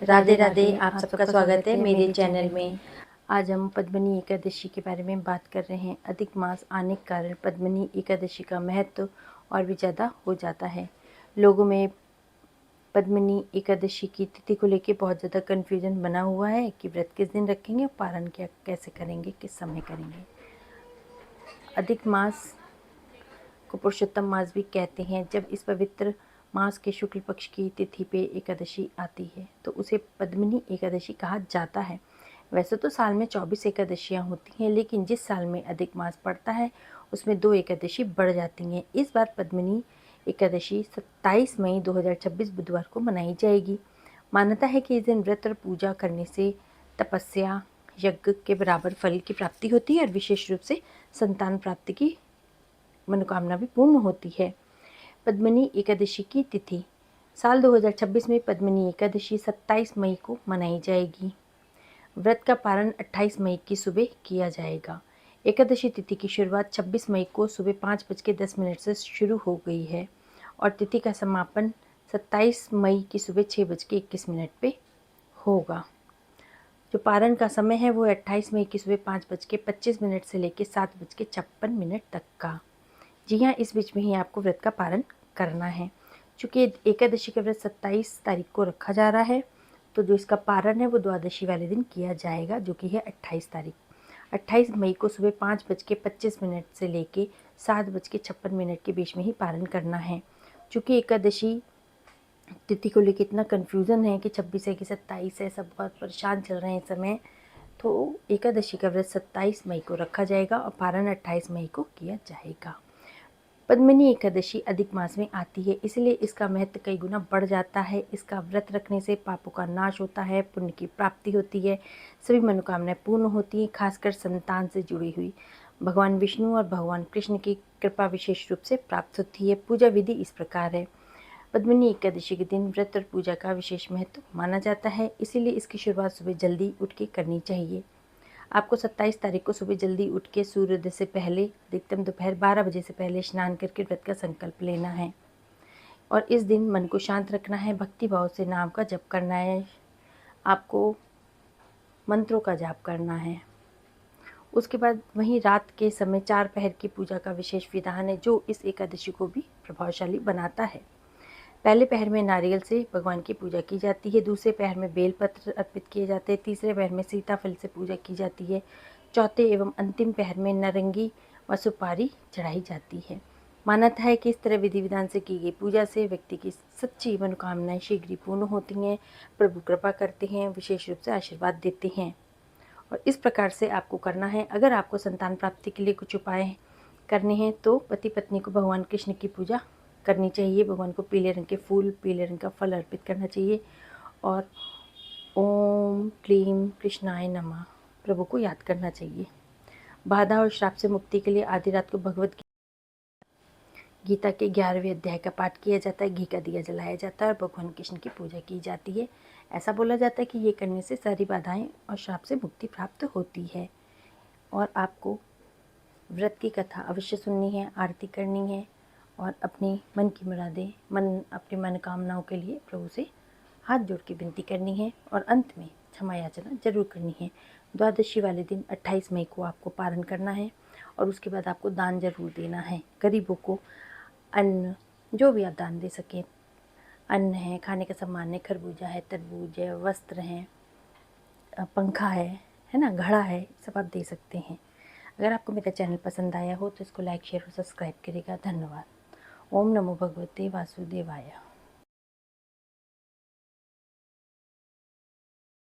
राधे राधे। आप सबका स्वागत है मेरे चैनल में। आज हम पद्मिनी एकादशी के बारे में बात कर रहे हैं। अधिक मास आने के कारण पद्मिनी एकादशी का महत्व और भी ज़्यादा हो जाता है। लोगों में पद्मिनी एकादशी की तिथि को लेकर बहुत ज़्यादा कन्फ्यूजन बना हुआ है कि व्रत किस दिन रखेंगे, पारण क्या कैसे करेंगे, किस समय करेंगे। अधिक मास को पुरुषोत्तम मास भी कहते हैं। जब इस पवित्र मास के शुक्ल पक्ष की तिथि पे एकादशी आती है तो उसे पद्मिनी एकादशी कहा जाता है। वैसे तो साल में 24 एकादशियाँ होती हैं, लेकिन जिस साल में अधिक मास पड़ता है उसमें 2 एकादशी बढ़ जाती हैं। इस बार पद्मिनी एकादशी 27 मई 2026 बुधवार को मनाई जाएगी। मान्यता है कि इस दिन व्रत और पूजा करने से तपस्या यज्ञ के बराबर फल की प्राप्ति होती है और विशेष रूप से संतान प्राप्ति की मनोकामना भी पूर्ण होती है। पद्मिनी एकादशी की तिथि साल 2026 में पद्मिनी एकादशी 27 मई को मनाई जाएगी। व्रत का पारण 28 मई की सुबह किया जाएगा। एकादशी तिथि की शुरुआत 26 मई को सुबह 5:10 से शुरू हो गई है और तिथि का समापन 27 मई की सुबह 6:21 पे होगा। जो पारण का समय है वो 28 मई की सुबह 5:25 से लेकर 7:56 तक का। जी हाँ, इस बीच में ही आपको व्रत का पारण करना है। चूँकि एकादशी का व्रत 27 तारीख को रखा जा रहा है, तो जो इसका पारण है वो द्वादशी वाले दिन किया जाएगा, जो कि है 28 तारीख। 28 मई को सुबह 5:25 से लेके 7:56 के बीच में ही पारण करना है। चूँकि एकादशी तिथि को लेकर इतना कन्फ्यूज़न है कि 26 है कि 27 है, सब बहुत परेशान चल रहे हैं इस समय, तो एकादशी का व्रत 27 मई को रखा जाएगा और पारण 28 मई को किया जाएगा। पद्मिनी एकादशी अधिक मास में आती है, इसलिए इसका महत्व कई गुना बढ़ जाता है। इसका व्रत रखने से पापों का नाश होता है, पुण्य की प्राप्ति होती है, सभी मनोकामनाएं पूर्ण होती हैं। खासकर संतान से जुड़ी हुई भगवान विष्णु और भगवान कृष्ण की कृपा विशेष रूप से प्राप्त होती है। पूजा विधि इस प्रकार है। पद्मिनी एकादशी के दिन व्रत और पूजा का विशेष महत्व माना जाता है, इसीलिए इसकी शुरुआत सुबह जल्दी उठ के करनी चाहिए। आपको 27 तारीख को सुबह जल्दी उठ के सूर्योदय से पहले, अधिकतम दोपहर 12 बजे से पहले स्नान करके व्रत का संकल्प लेना है और इस दिन मन को शांत रखना है, भक्ति भाव से नाम का जप करना है, आपको मंत्रों का जाप करना है। उसके बाद वहीं रात के समय 4 पहर की पूजा का विशेष विधान है, जो इस एकादशी को भी प्रभावशाली बनाता है। पहले पहर में नारियल से भगवान की पूजा की जाती है, दूसरे पहर में बेलपत्र अर्पित किए जाते हैं, तीसरे पहर में सीताफल से पूजा की जाती है, चौथे एवं अंतिम पहर में नारंगी व सुपारी चढ़ाई जाती है। मान्यता है कि इस तरह विधि विधान से की गई पूजा से व्यक्ति की सच्ची मनोकामनाएं शीघ्र ही पूर्ण होती हैं, प्रभु कृपा करते हैं, विशेष रूप से आशीर्वाद देते हैं और इस प्रकार से आपको करना है। अगर आपको संतान प्राप्ति के लिए कुछ उपाय करने हैं तो पति पत्नी को भगवान कृष्ण की पूजा करनी चाहिए, भगवान को पीले रंग के फूल, पीले रंग का फल अर्पित करना चाहिए और ओम क्लीम कृष्णाय नमः प्रभु को याद करना चाहिए। बाधा और श्राप से मुक्ति के लिए आधी रात को भगवत गीता के 11वें अध्याय का पाठ किया जाता है, घी का दिया जलाया जाता है और भगवान कृष्ण की पूजा की जाती है। ऐसा बोला जाता है कि ये करने से सारी बाधाएं और श्राप से मुक्ति प्राप्त होती है। और आपको व्रत की कथा अवश्य सुननी है, आरती करनी है और अपनी मन की मुरादें, अपनी मनोकामनाओं के लिए प्रभु से हाथ जोड़ के विनती करनी है और अंत में क्षमा याचना जरूर करनी है। द्वादशी वाले दिन 28 मई को आपको पारण करना है और उसके बाद आपको दान जरूर देना है। गरीबों को अन्न, जो भी आप दान दे सकें, अन्न है, खाने का सामान है, खरबूजा है, तरबूज है, वस्त्र हैं, पंखा है ना, घड़ा है, सब आप दे सकते हैं। अगर आपको मेरा चैनल पसंद आया हो तो इसको लाइक, शेयर और सब्सक्राइब करिएगा। धन्यवाद। ओम नमो भगवते वासुदेवाय।